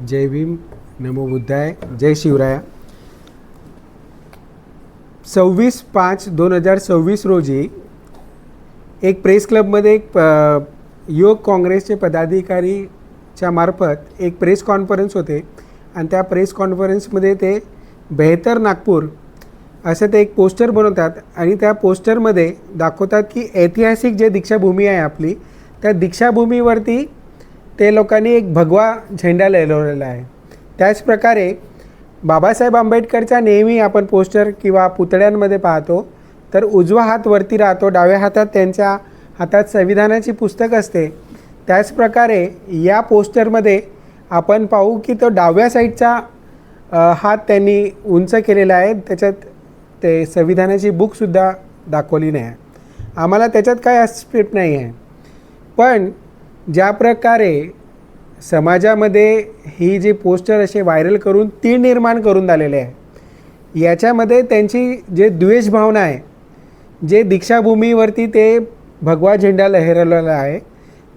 जय भीम, नमो बुद्धाय, जय शिवराया. 26/5/2026 रोजी एक प्रेस क्लबमध्ये एक युवक काँग्रेसचे पदाधिकारीच्या मार्फत एक प्रेस कॉन्फरन्स होते आणि त्या प्रेस कॉन्फरन्समध्ये ते बेहतर नागपूर असं ते एक पोस्टर बनवतात आणि त्या पोस्टरमध्ये दाखवतात की ऐतिहासिक जे दीक्षाभूमी आहे आपली, त्या दीक्षाभूमीवरती ते लोकांनी एक भगवा झेंडा लहरवलेला आहे. त्याचप्रकारे बाबासाहेब आंबेडकरचा नेहमी आपण पोस्टर किंवा पुतळ्यांमध्ये पाहतो तर उजवा हात वरती राहतो, डाव्या हातात त्यांच्या हातात संविधानाची पुस्तक असते. त्याचप्रकारे या पोस्टरमध्ये आपण पाहू की तो डाव्या साईडचा हात त्यांनी उंच केलेला आहे, त्याच्यात ते संविधानाची बुकसुद्धा दाखवली नाही आहे. आम्हाला त्याच्यात काय आक्षेप नाही आहे, पण ज्या प्रकारे समाजामध्ये ही जी पोस्टर असे व्हायरल करून तीळ निर्माण करून झालेले आहे, याच्यामध्ये त्यांची जे द्वेष भावना आहे, जे दीक्षाभूमीवरती ते भगवा झेंडा लहरवलेला आहे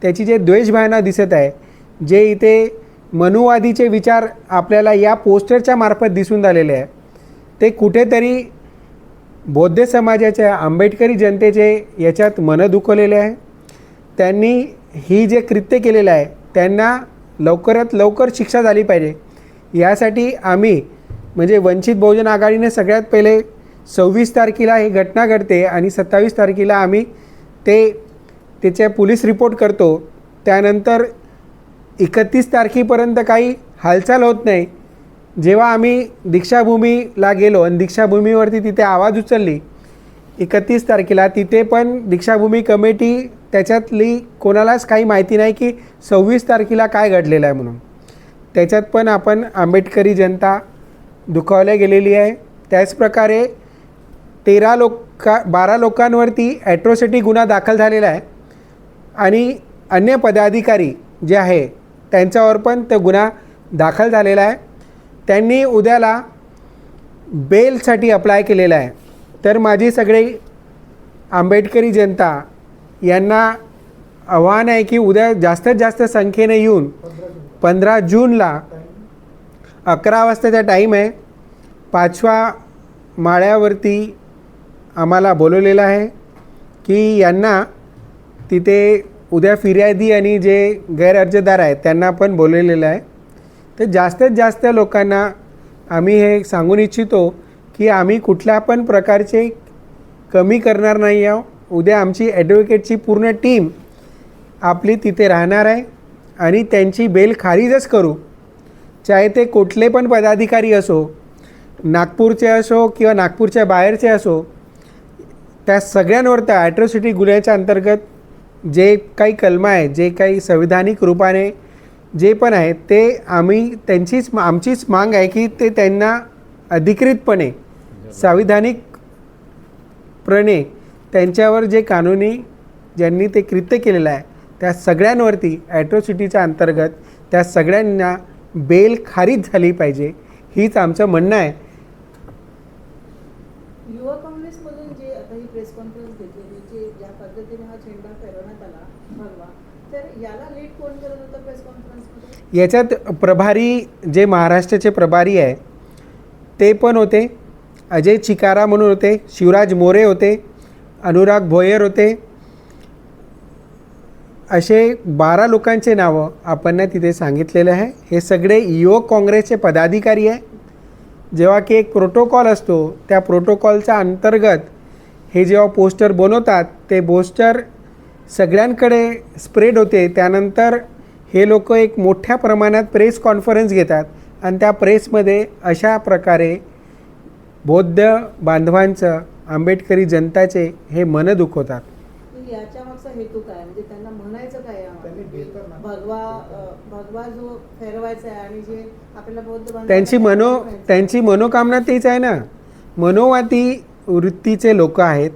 त्याची जे द्वेष भावना दिसत आहे, जे इथे मनुवादीचे विचार आपल्याला या पोस्टरच्या मार्फत दिसून आलेले आहे, ते कुठेतरी बौद्ध समाजाच्या आंबेडकरी जनतेचे याच्यात मनं दुखवलेले आहे. त्यांनी ही जे कृत्य केलेलं आहे त्यांना लवकरात लवकर शिक्षा झाली पाहिजे. यासाठी आम्ही म्हणजे वंचित बहुजन आघाडीने सगळ्यात पहिले 26 तारखेला ही घटना घडते आणि 27 तारखेला आम्ही त्याचे पोलीस रिपोर्ट करतो. त्यानंतर 31 तारखेपर्यंत काही हालचाल होत नाही. जेव्हा आम्ही दीक्षाभूमीला गेलो आणि दीक्षाभूमीवरती तिथे आवाज उचलली 31 तारखेला, तिथे पण दीक्षाभूमी कमिटी त्याच्यातली कोणालाच काही माहिती नाही की 26 तारखेला काय घडलेलं आहे म्हणून. त्याच्यात पण आपण आंबेडकरी जनता दुखावल्या गेलेली आहे. त्याचप्रकारे 12 लोकांवरती ॲट्रॉसिटी गुन्हा दाखल झालेला आहे आणि अन्य पदाधिकारी जे आहे त्यांच्यावर पण तो गुन्हा दाखल झालेला आहे. त्यांनी उद्याला बेलसाठी अप्लाय केलेला आहे. तर माझी सगळे आंबेडकरी जनता यांना आव्हान आहे की उद्या जास्तीत जास्त संख्येने येऊन 15 जूनला 11 वाजताचा टाईम आहे, 5व्या माळ्यावरती आम्हाला बोलवलेलं आहे की यांना तिथे उद्या फिर्यादी आणि जे गैरअर्जदार आहेत त्यांना पण बोलवलेलं आहे. तर जास्तीत जास्त लोकांना आम्ही हे सांगून इच्छितो की आम्ही कुठल्या पण प्रकारचे कमी करणार नाही आहोत. उद्या आमची ॲडव्होकेटची पूर्ण टीम आपली तिथे राहणार आहे आणि त्यांची बेल खारिजच करू, चाहे ते कुठले पण पदाधिकारी असो, नागपूरचे असो किंवा नागपूरच्या बाहेरचे असो. त्या सगळ्यांवर त्या ॲट्रॉसिटी गुन्ह्याच्या अंतर्गत जे काही कलमा आहे, जे काही संविधानिक रूपाने जे पण आहे ते आमचीच मांग आहे की ते त्यांना अधिकृतपणे संविधानिकपणे त्यांच्यावर जे कानूनी ज्यांनी ते कृत्य केलेलं आहे त्या सगळ्यांवरती ॲट्रॉसिटीच्या अंतर्गत त्या सगळ्यांना बेल खारिज झाली पाहिजे, हीच आमचं म्हणणं आहे. युवा काँग्रेसमधून जे आता ही प्रेस कॉन्फरन्स घेतलेली, जे ज्या पद्धतीने हा झेंडा फहरवण्यात आला भगवा, तर याला लीड कोण करत होतं प्रेस कॉन्फरन्समध्ये? याच्यात प्रभारी जे महाराष्ट्राचे प्रभारी आहे ते पण होते, अजय चिकारा म्हणून होते, शिवराज मोरे होते, अनुराग भोयर होते. असे 12 लोकांचे नावं आपण तिथे सांगितलेलं आहे. हे सगळे युवक काँग्रेसचे पदाधिकारी आहे. जेव्हा की एक प्रोटोकॉल असतो त्या प्रोटोकॉलच्या अंतर्गत हे जेव्हा पोस्टर बनवतात ते पोस्टर सगळ्यांकडे स्प्रेड होते. त्यानंतर हे लोक एक मोठ्या प्रमाणात प्रेस कॉन्फरन्स घेतात आणि त्या प्रेसमध्ये अशा प्रकारे बौद्ध बांधवांचं, आंबेडकरी जनताचे हे मनं दुखवतात. याच्या मागचा हेतू काय, म्हणजे त्यांना म्हणायचं काय भगवा जो फहरवायचा आहे आणि जे आपल्याला बौद्ध त्यांची मनोकामना तीच आहे ना. मनोवादी वृत्तीचे लोक आहेत.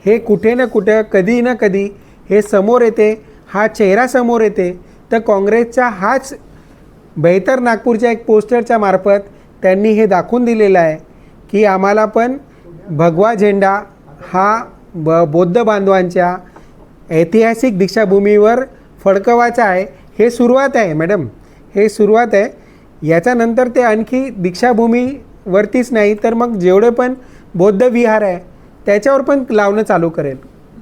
हे कुठे ना कुठं कधी ना कधी हे समोर येते, हा चेहरा समोर येते. तर काँग्रेसचा हाच बेहतर नागपूरच्या एक पोस्टरच्या मार्फत त्यांनी हे दाखवून दिलेलं आहे की आम्हाला पण भगवा झेंडा हा बौद्ध बांधवांच्या ऐतिहासिक दीक्षाभूमीवर फडकवायचा आहे. हे सुरुवात आहे मॅडम, हे सुरुवात आहे. याच्यानंतर ते आणखी दीक्षाभूमीवरतीच नाही तर मग जेवढे पण बौद्ध विहार आहे त्याच्यावर पण लावणं चालू करेल.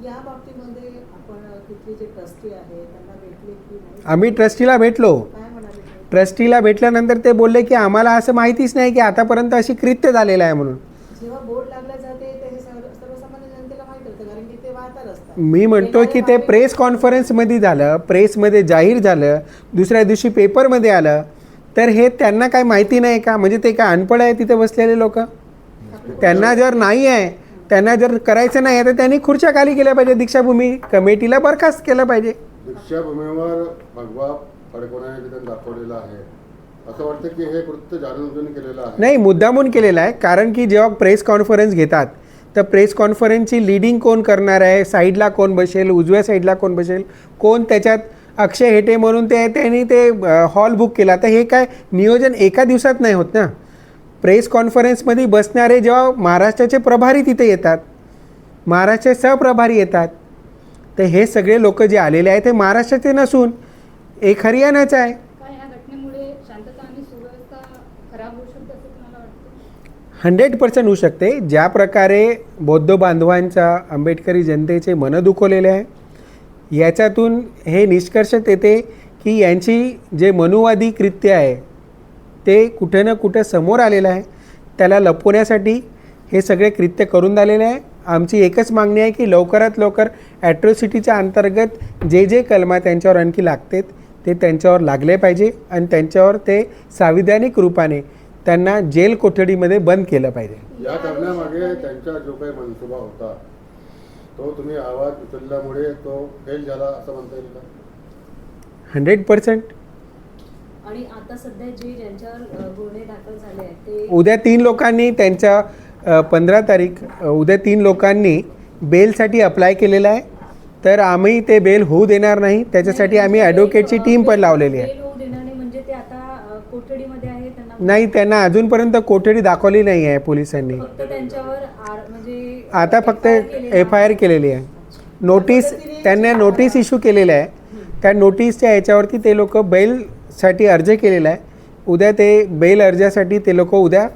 या बाबतीमध्ये आपण तिथले जे ट्रस्टी आहे त्यांना भेटले की नाही? आम्ही ट्रस्टीला भेटलो. काय म्हणाले ते? ट्रस्टीला भेटल्यानंतर ते बोलले की आम्हाला असं माहितीच नाही की आतापर्यंत अशी कृत्य झालेलं आहे म्हणून. जेव्हा बोर्ड लागला जाते ते हे सर्वसामान्य जनतेला माहित होतं कारण की ते वाहतात असतात. मी म्हणतो की ते प्रेस कॉन्फरन्समध्ये झालं, प्रेसमध्ये जाहीर झालं, दुसऱ्या दिवशी पेपरमध्ये आलं, तर हे त्यांना काय माहिती नाही का? म्हणजे ते काय अनपढ आहे तिथे बसलेले लोक? त्यांना जर नाही आहे, त्यांना जर करायचं नाही आहे तर त्यांनी खुर्च्या खाली केल्या पाहिजे. दीक्षाभूमी कमिटीला बरखास्त केलं पाहिजे. दीक्षाभूमीवर भगवा फडकवण्याने तिथे दाखवलेलं आहे. असं वाटतं की हे कृत्य जाणून केलेलं आहे. नाही, मुद्दामून केलेलं आहे. कारण की जेव्हा प्रेस कॉन्फरन्स घेतात तर प्रेस कॉन्फरन्सची लीडिंग कोण करणार आहे, साईडला कोण बसेल, उजव्या साईडला कोण बसेल, कोण त्याच्यात अक्षय हेटे म्हणून त्यांनी ते हॉल बुक केला. तर हे काय नियोजन एका दिवसात नाही होत ना. प्रेस कॉन्फरन्समध्ये बसणारे जेव्हा महाराष्ट्राचे प्रभारी तिथे येतात, महाराष्ट्राचे सहप्रभारी येतात, तर हे सगळे लोक जे आलेले आहेत ते महाराष्ट्राचे नसून एक हरियाणाचं आहे. काय या घटनेमुळे शांतता आणि सुव्यवस्था खराब होऊ शकते असं तुम्हाला वाटतं? 100% होऊ शकते. ज्या प्रकारे बौद्ध बांधवांचा, आंबेडकरी जनतेचे मनं दुखवलेले आहे, याच्यातून हे निष्कर्षात येते की यांची जे मनुवादी कृत्य आहे ते कुठे ना कुठे समोर आलेलं आहे. त्याला लपवण्यासाठी हे सगळे कृत्य करून झालेले आहे. आमची एकच मागणी आहे की लवकरात लवकर ॲट्रॉसिटीच्या अंतर्गत जे जे कलमा त्यांच्यावर आणखी लागतात ते त्यांच्यावर लागले पाहिजे आणि त्यांच्यावर ते संविधानिक रूपाने त्यांना जेल कोठडीमध्ये बंद केलं पाहिजे. या करण्यामागे त्यांचा जो काही मनसुबा होता तो तुम्ही आवाज उचलल्यामुळे तो फेल झाला असं म्हणता येईल का? 100%. आणि आता सध्या जे ज्यांच्यावर गुन्हे दाखल झाले आहेत ते उद्या 3 लोकांनी त्यांच्या 15 तारीख उद्या 3 लोकांनी बेलसाठी अप्लाय केलेलं आहे. तर आम्ही ते बेल होऊ देणार नाही. त्याच्यासाठी आम्ही ॲडव्होकेटची टीम पण लावलेली आहे. बेल होऊ देणार नाही म्हणजे ते आता कोठडीमध्ये आहे त्यांना नाही, त्यांना अजूनपर्यंत कोठडी दाखवली नाही आहे पोलिसांनी. फक्त त्यांच्यावर म्हणजे आता फक्त FIR केलेली आहे. नोटीस त्यांना नोटीस इश्यू केलेलं आहे. त्या नोटीसच्या याच्यावरती ते लोक बेलसाठी अर्ज केलेला आहे. उद्या ते बेल अर्जासाठी ते लोक उद्या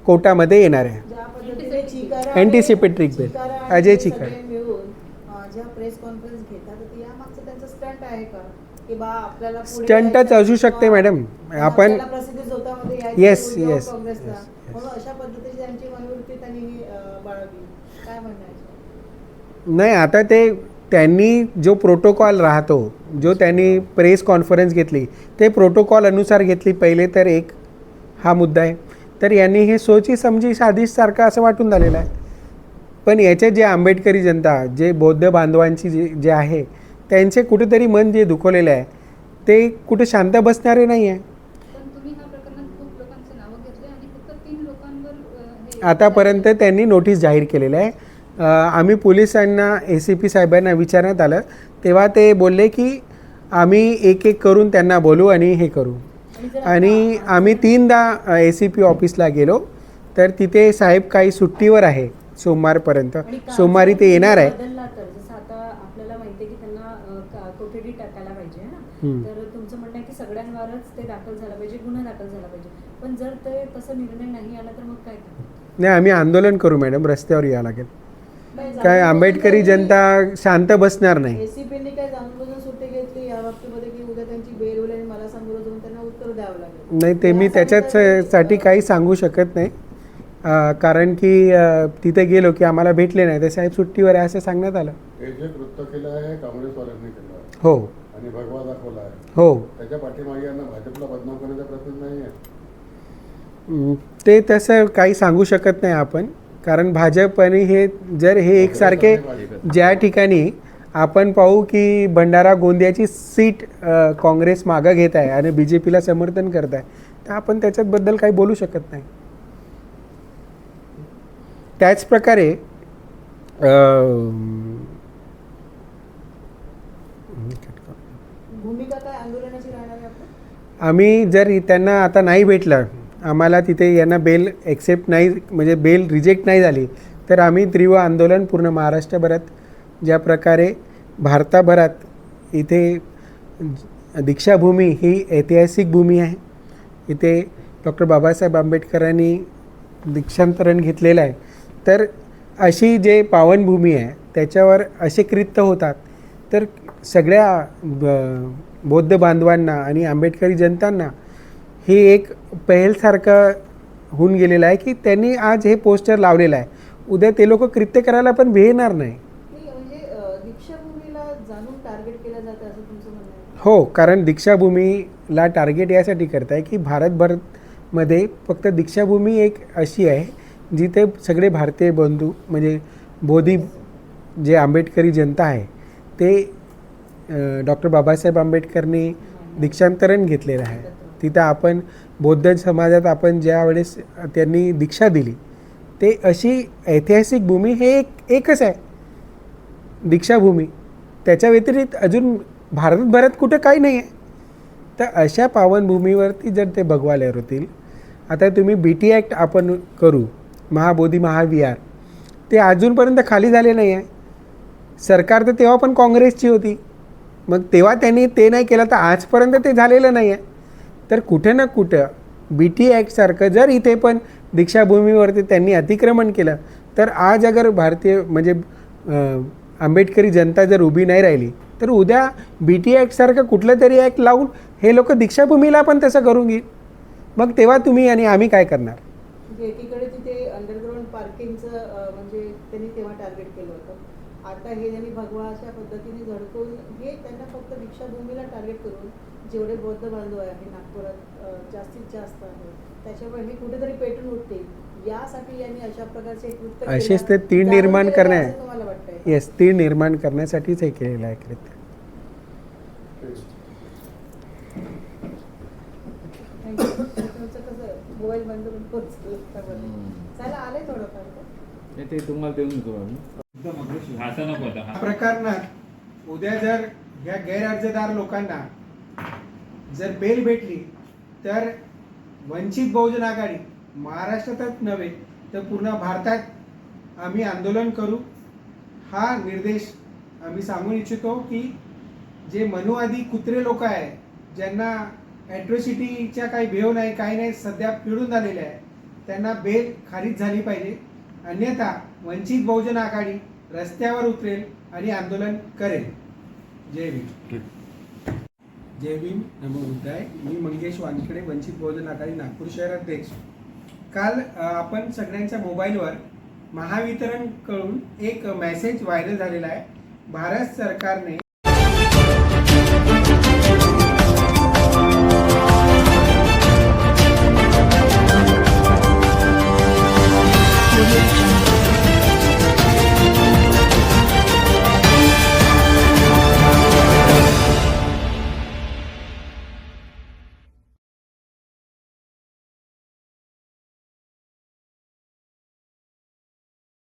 कोर्टामध्ये येणार आहे. ज्या पद्धतीने चिकारा आणि- Anticipatory bail. चिकारा आणि अजय हे चिकारा. सगळे मिळून ज्या प्रेस कॉन्फरन्स घेतात तर यामागचं त्यांचं स्टंट आहे का की बा आपल्याला पुढे स्टंटच यायचं- असू शकते मॅडम. आपण आपल्याला प्रसिद्धी झोतामध्ये यायचं Yes, उद्योग yes, काँग्रेसला. yes, yes. म्हणून अशा पद्धतीची त्यांची मनोवृत्ती त्यांनी बाळगली. काय म्हणायचं? नाही, आता ते त्यांनी जो प्रोटोकॉल राहतो, जो त्यांनी प्रेस कॉन्फरन्स घेतली ते प्रोटोकॉल अनुसार घेतली पहिले, तर एक हा मुद्दा आहे. तर यांनी हे सोची समजी साजिशसारखं असं वाटून झालेलं आहे. पण याच्यात जे आंबेडकरी जनता, जे बौद्ध बांधवांची जे आहे त्यांचे कुठेतरी मन जे दुखवलेलं आहे ते कुठे शांत बसणारे नाही आहे. पण तुम्ही ह्या प्रकरणात खूप लोकांचे नावं घेतले आणि फक्त 3 लोकांवर आतापर्यंत त्यांनी नोटीस जाहीर केलेलं आहे. आम्ही पोलिसांना ACP साहेबांना विचारण्यात आलं तेव्हा ते बोलले की आम्ही एक एक करून त्यांना बोलू आणि हे करू. आणि आम्ही 3दा ACP ऑफिसला गेलो तर तिथे साहेब काही सुट्टीवर आहे सोमवारपर्यंत. आणि कालचा सोमवारी ते येणार आहे. बदलला तर जसं आता आपल्याला माहिती आहे की त्यांना कोठडी टाकायला पाहिजे ना, तर तुमचं म्हणणं आहे की सगळ्यांवरच ते दाखल झाला पाहिजे, गुन्हा दाखल झाला पाहिजे. पण जर ते तसं निर्णय नाही आला तर मग काय करणार? नाही, आम्ही आंदोलन करू मॅडम, रस्त्यावर यावं लागेल. नाही, काय जाणून आंबेडकरी बुजून जनता शांत बसणार नाही. एसीपीने काय जाणून बुजून सुट्टी घेतली या बाबतीमध्ये की उद्या त्यांची बेल होईल आणि मला समोर जाऊन त्यांना उत्तर द्यावं लागेल? नाही, ते मी त्याच्यासाठी काही सांगू शकत नाही. कारण की तिथे गेलो की आम्हाला भेटले नाही, ते साहेब सुट्टीवर आहे असं सांगण्यात आलं. हे जे कृत्य केलं आहे काँग्रेसवाल्यांनी केलं आहे हो आणि भगवा दाखवला आहे. हो. त्याच्या पाठीमागे यांना भाजपला बदनाम करण्याचा प्रयत्न नाही आहे. ते तसं काही सांगू शकत नाही आपण. कारण भाजप आणि हे जर हे एकसारखे, ज्या ठिकाणी आपण पाहू की भंडारा गोंदियाची सीट काँग्रेस मागं घेत आहे आणि BJPला समर्थन करत आहे, तर आपण त्याच्याबद्दल काही बोलू शकत नाही. त्याचप्रकारे भूमिका काय आंदोलनाची राहणार आहे आपली? आम्ही जर त्यांना आता नाही भेटलं, आम्हाला तिथे यांना बेल एक्सेप्ट नाही, म्हणजे बेल रिजेक्ट नाही झाली, तर आम्ही तीव्र आंदोलन पूर्ण महाराष्ट्रभरात, ज्या प्रकारे भारताभरात इथे दीक्षाभूमी ही ऐतिहासिक भूमी आहे. इथे डॉक्टर बाबासाहेब आंबेडकरांनी दीक्षांतरण घेतलेलं आहे. तर अशी जे पावनभूमी आहे त्याच्यावर असे कृत्य होतात, तर सगळ्या बौद्ध बांधवांना आणि आंबेडकरी जनतांना हे एक पहेलसारखं होऊन गेलेलं आहे की त्यांनी आज हे पोस्टर लावलेलं आहे. उद्या ते लोक कृत्य करायला पण भेटणार नाही. नाही, म्हणजे दीक्षाभूमीला जाणून टार्गेट केलं जातं असं तुमचं म्हणणं आहे? हो, कारण दीक्षाभूमीला टार्गेट यासाठी करताय की भारतभरमध्ये फक्त दीक्षाभूमी एक अशी आहे जिथे सगळे भारतीय बंधू म्हणजे बोधी जे आंबेडकरी जनता आहे ते डॉक्टर बाबासाहेब आंबेडकरनी दीक्षांतरण घेतलेलं आहे. तिथं आपण बौद्ध समाजात आपण ज्या वेळेस त्यांनी दीक्षा दिली ते अशी ऐतिहासिक भूमी हे एकच आहे दीक्षाभूमी. त्याच्या व्यतिरिक्त अजून भारतभरात कुठं काही नाही आहे. तर अशा पावनभूमीवरती जर ते भगवायला होतील, आता तुम्ही BT ॲक्ट आपण करू, महाबोधी महाविहार, ते अजूनपर्यंत खाली झाले नाही आहे. सरकार तर तेव्हा पण काँग्रेसची होती, मग तेव्हा त्यांनी ते नाही केलं तर आजपर्यंत ते झालेलं नाही आहे. तर कुठं ना कुठं BT ॲक्टसारखं जर इथे पण दीक्षाभूमीवरती त्यांनी अतिक्रमण केलं तर आज अगर भारतीय म्हणजे आंबेडकरी जनता जर उभी नाही राहिली तर उद्या BT ॲक्टसारखं कुठलं तरी ॲक्ट लावून हे लोक दीक्षाभूमीला पण तसं करून घेईल. मग तेव्हा तुम्ही आणि आम्ही काय करणार? म्हणजे एकीकडे तिथे अंडरग्राऊंड पार्किंगचं म्हणजे त्यांनी तेव्हा टार्गेट केलं होतं. आता हे त्यांनी भगवा अशा पद्धतीने झडकून हे त्यांना फक्त दीक्षाभूमीला टार्गेट करून जेवढे बौद्ध बांधव आहे नागपुरात जास्तीत जास्त आहे त्याच्यामुळे हे कुठेतरी पेटून उठतील यासाठी यांनी अशा प्रकारचे कृत्य केलं. असेच ते तीळ जाणून निर्माण केलेलं करण्या असं तुम्हाला वाटतंय? येस, तीळ निर्माण करण्यासाठीच हे केलेलं आहे कृत्य. तुमचं कसं मोबाईल बंद करून पोहोचलं चला आले थोडंफार नाही ते तुम्हाला देऊन देतो आम्ही. असं नको होता. या प्रकरणात उद्या जर ह्या गैरअर्जदार लोकांना जर बेल भेटली तर वंचित बहुजन आघाडी महाराष्ट्रातच नव्हे तर पूर्ण भारतात आम्ही आंदोलन करू. हा निर्देश आम्ही सांगू इच्छितो की जे मनुवादी कुत्रे लोक आहे ज्यांना ॲट्रॉसिटीच्या काही भेव नाही काही नाही सध्या पिळून झालेले आहे त्यांना बेल खारिज झाली पाहिजे. अन्यथा वंचित बहुजन आघाडी रस्त्यावर उतरेल आणि आंदोलन करेल. जय भीम. जय भीम, नमो बुद्धाय. मी मंगेश वानखेडे, वंचित बहुजन आघाडी नागपूर शहर अध्यक्ष. काल आपण सगळ्यांच्या मोबाईलवर महावितरणकडून एक मेसेज व्हायरल झालेला आहे. भारत सरकारने